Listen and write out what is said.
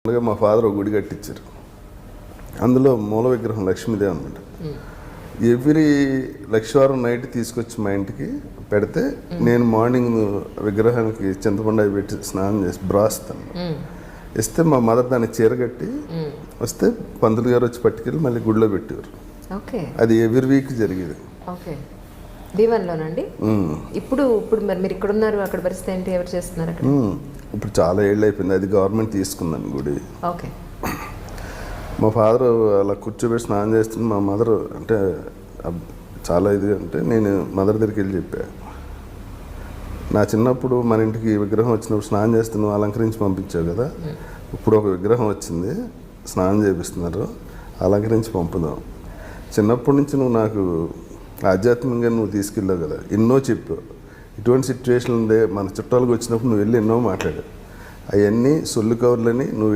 అలాగే మా ఫాదర్ ఒక గుడి కట్టించారు. అందులో మూల విగ్రహం లక్ష్మీదేవి అనమాట. ఎవ్రీ లక్షవారం నైట్ తీసుకొచ్చి మా ఇంటికి పెడితే నేను మార్నింగ్ విగ్రహానికి చింతపండు అవి పెట్టి స్నానం చేసి బ్రాస్తాను. ఇస్తే మా మదర్ దాన్ని చీర కట్టి వస్తే పంతులు గారు వచ్చి పట్టుకెళ్ళి మళ్ళీ గుడిలో పెట్టేవారు. అది ఎవ్రీ వీక్ జరిగేది. దీవెనలోనండి. ఇప్పుడు మరి మీరు ఇక్కడ ఉన్నారు, అక్కడ పరిస్థితి ఏంటి? ఎవరు చేస్తున్నారు అక్కడ? ఇప్పుడు చాలా ఏళ్ళు అయిపోయింది. అది గవర్నమెంట్ తీసుకుందని గుడి. ఓకే. మా ఫాదర్ అలా కూర్చోబెట్టి స్నానం చేస్తుంది. మా మదర్ అంటే చాలా ఇది అంటే నేను మదర్ దగ్గరికి వెళ్ళి చెప్పా, నా చిన్నప్పుడు మన ఇంటికి విగ్రహం వచ్చినప్పుడు స్నానం చేస్తే నువ్వు అలంకరించి పంపించావు కదా, ఇప్పుడు ఒక విగ్రహం వచ్చింది స్నానం చేపిస్తున్నారు, అలంకరించి పంపుదాం. చిన్నప్పటి నుంచి నువ్వు నాకు ఆధ్యాత్మికంగా నువ్వు తీసుకెళ్ళావు కదా, ఎన్నో చెప్పావు. ఇటువంటి సిచ్యువేషన్ ఉందే మన చుట్టాలకు వచ్చినప్పుడు నువ్వు వెళ్ళి ఎన్నో మాట్లాడావు. అవన్నీ సొల్లు కవర్లని నువ్వు